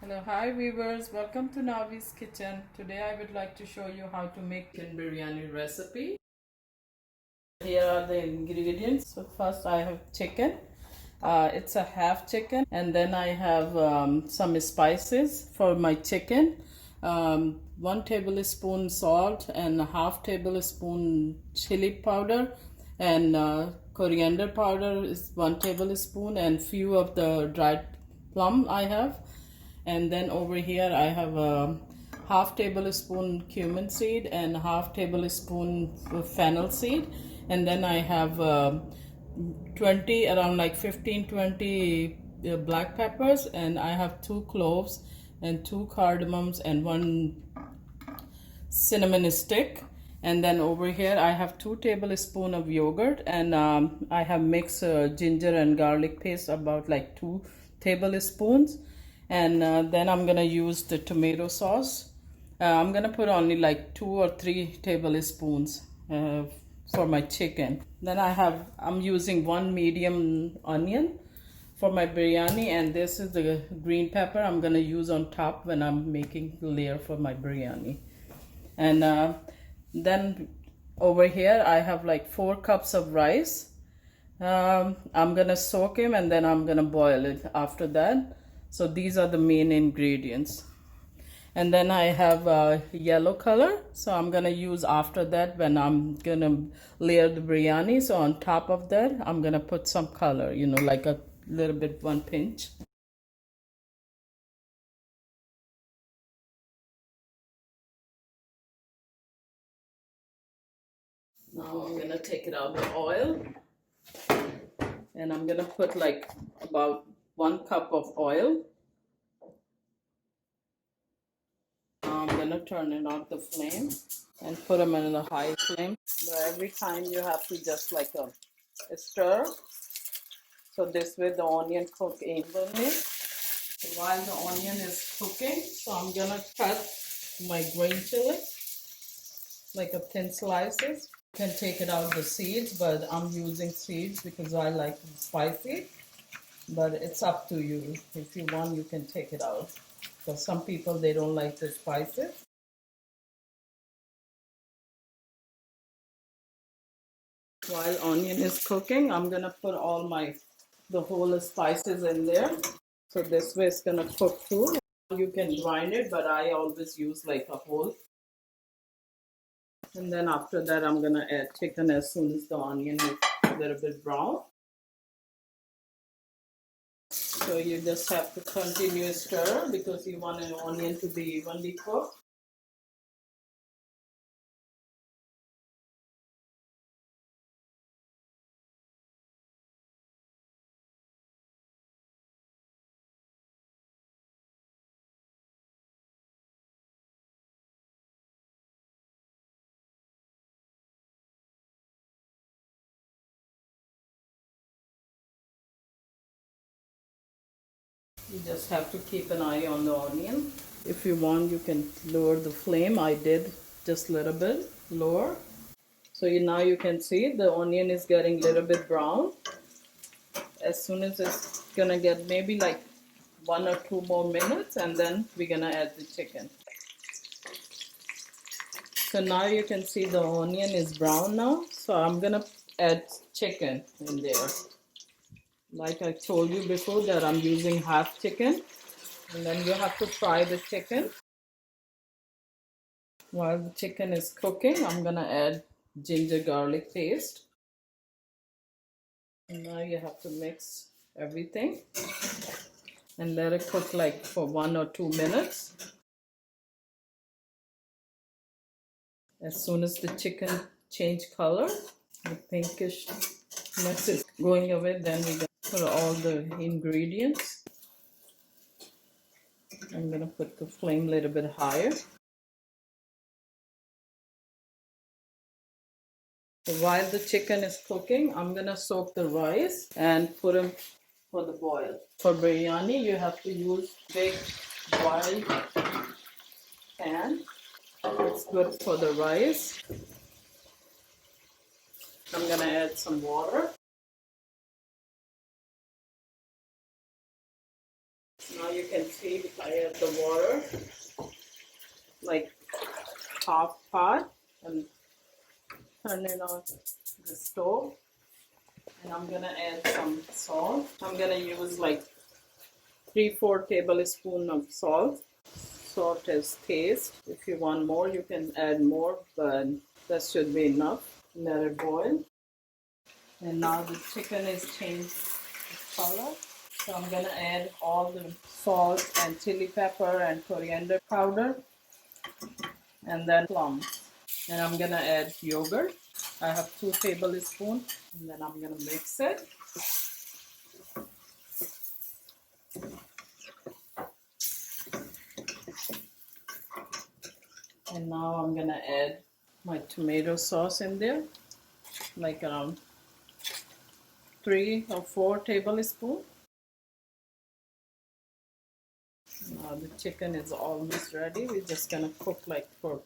Hello, hi viewers, welcome to Navi's Kitchen. Today I would like to show you how to make chicken biryani recipe. Here are the ingredients. So first I have chicken. It's a half chicken, and then I have some spices for my chicken. 1 tablespoon salt and a half tablespoon chili powder, and coriander powder is 1 tablespoon, and few of the dried plum I have. And then over here I have a half tablespoon cumin seed and half tablespoon fennel seed, and then I have 20 around like 15-20 black peppers, and I have 2 cloves and 2 cardamoms and 1 cinnamon stick. And then over here I have 2 tablespoons of yogurt, and I have mixed ginger and garlic paste about like 2 tablespoons. And then I'm gonna use the tomato sauce. I'm gonna put only like 2 or 3 tablespoons for my chicken. Then I'm using 1 medium onion for my biryani, and this is the green pepper I'm gonna use on top when I'm making the layer for my biryani. And then over here I have like 4 cups of rice. I'm gonna soak him and then I'm gonna boil it after that. So these are the main ingredients. And then I have yellow color, so I'm gonna use after that when I'm gonna layer the biryani. So on top of that I'm gonna put some color, like a little bit, 1 pinch. Now I'm gonna take it out the oil, and I'm gonna put like about 1 cup of oil. Now I'm gonna turn it on the flame and put them in a high flame. But every time you have to just like a stir, so this way the onion cook evenly. So while the onion is cooking, so I'm gonna cut my green chili like a thin slices. You can take it out the seeds, but I'm using seeds because I like it spicy. But it's up to you. If you want, you can take it out. Because some people, they don't like the spices. While onion is cooking, I'm gonna put all the whole spices in there. So this way it's gonna cook through. You can grind it, but I always use like a whole. And then after that, I'm gonna add chicken as soon as the onion is a little bit brown. So you just have to continue stir because you want an onion to be evenly cooked. You just have to keep an eye on the onion. If you want, you can lower the flame. I did just a little bit lower. So now you can see the onion is getting a little bit brown. As soon as it's gonna get maybe like 1 or 2 more minutes, and then we're gonna add the chicken. So now you can see the onion is brown now. So I'm gonna add chicken in there. Like I told you before that I'm using half chicken, and then you have to fry the chicken. While the chicken is cooking, I'm gonna add ginger garlic paste. And now you have to mix everything and let it cook like for 1 or 2 minutes. As soon as the chicken change color, the pinkishness is going away, then we're gonna put all the ingredients. I'm gonna put the flame a little bit higher. So while the chicken is cooking, I'm gonna soak the rice and put them for the boil. For biryani, you have to use big wide pan. It's good for the rice. I'm gonna add some water. Now you can see I add the water, like half pot, and turn it on the stove. And I'm gonna add some salt. I'm gonna use like 3-4 tablespoons of salt. Salt is taste. If you want more, you can add more, but that should be enough. Let it boil. And now the chicken is changed color. So I'm gonna add all the salt and chili pepper and coriander powder, and then plums. And I'm gonna add yogurt. I have 2 tablespoons, and then I'm gonna mix it. And now I'm gonna add my tomato sauce in there, like around 3 or 4 tablespoons. Now the chicken is almost ready. We're just gonna cook like for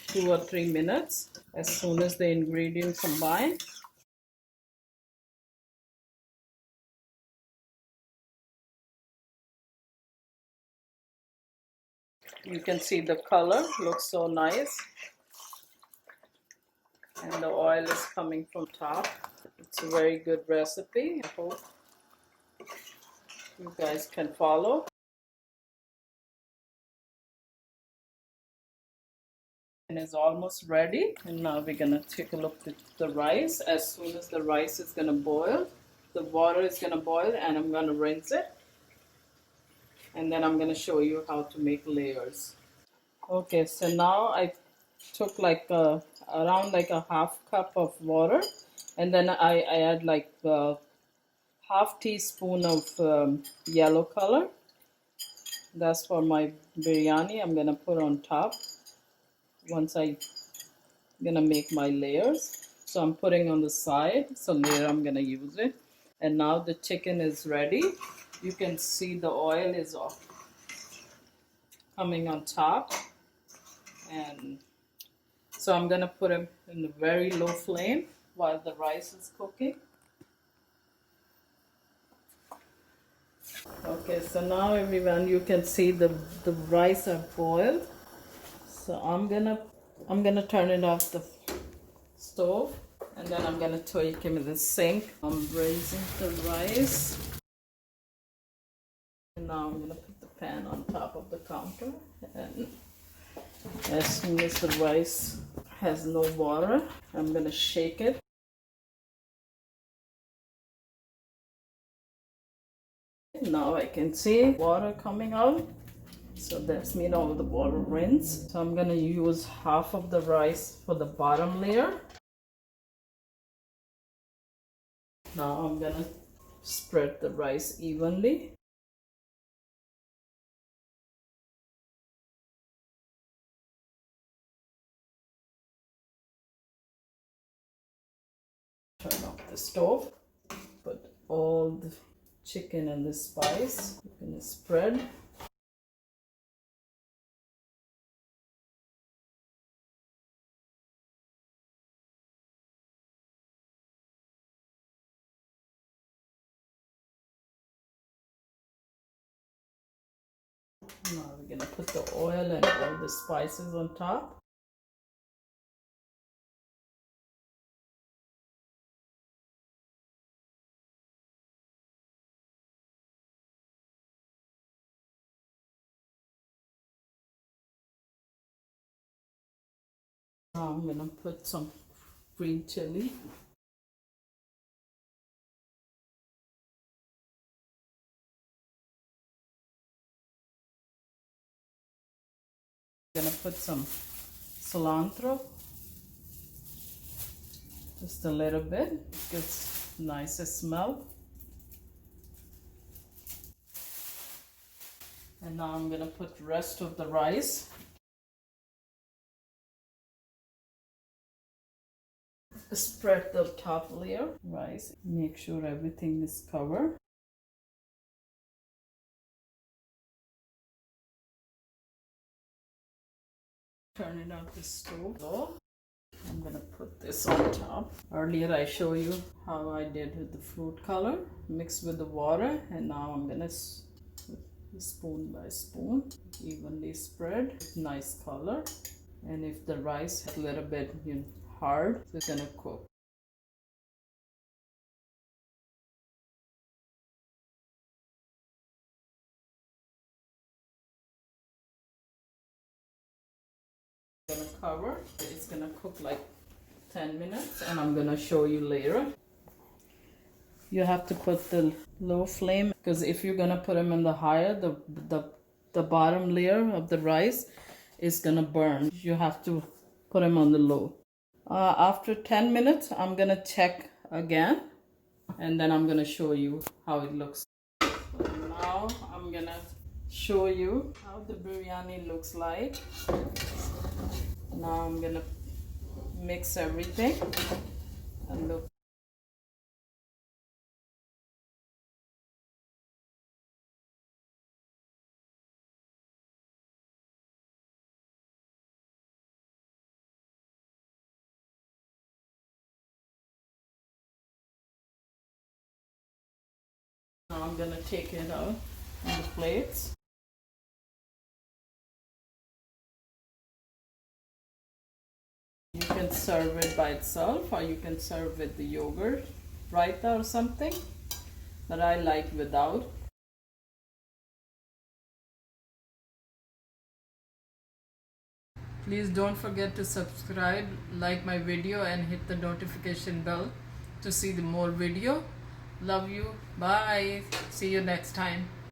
2 or 3 minutes. As soon as the ingredients combine, you can see the color looks so nice, and the oil is coming from top. It's a very good recipe. I hope you guys can follow. And is almost ready. And now we're gonna take a look at the rice. As soon as the rice is gonna boil, the water is gonna boil, and I'm gonna rinse it. And then I'm gonna show you how to make layers. Okay, so now I took like around like a half cup of water, and then I add like half teaspoon of yellow color. That's for my biryani. I'm gonna put on top once I'm gonna make my layers. So I'm putting on the side, so later I'm gonna use it. And now the chicken is ready. You can see the oil is coming on top, and so I'm gonna put them in a very low flame while the rice is cooking. Okay, so now everyone, you can see the rice are boiled. So I'm gonna turn it off the stove, and then I'm gonna take him in the sink. I'm raising the rice, and now I'm gonna put the pan on top of the counter. And as soon as the rice has no water, I'm gonna shake it. Now I can see water coming out. So that's mean all the water rinse. So I'm gonna use half of the rice for the bottom layer. Now I'm gonna spread the rice evenly. Turn off the stove. Put all the chicken and the spice. You're gonna spread. Now we're gonna put the oil and all the spices on top. Now I'm gonna put some green chili. I'm gonna put some cilantro. Just a little bit. It gets nice smell. And now I'm gonna put the rest of the rice. Spread the top layer rice. Make sure everything is covered. Turn it off the stove. So I'm gonna put this on top. Earlier I showed you how I did with the fruit color mixed with the water, and now I'm gonna spoon by spoon, evenly spread. Nice color. And if the rice is a little bit hard, it's gonna cook. Gonna cover. It's gonna cook like 10 minutes, and I'm gonna show you later. You have to put the low flame, because if you're gonna put them in the higher, the bottom layer of the rice is gonna burn. You have to put them on the low. After 10 minutes, I'm gonna check again, and then I'm gonna show you how it looks. So now I'm gonna show you how the biryani looks like. Now I'm gonna mix everything and look. Now I'm gonna take it out on the plates. You can serve it by itself, or you can serve with the yogurt, raita or something, but I like without. Please don't forget to subscribe, like my video, and hit the notification bell to see the more video. Love you. Bye. See you next time.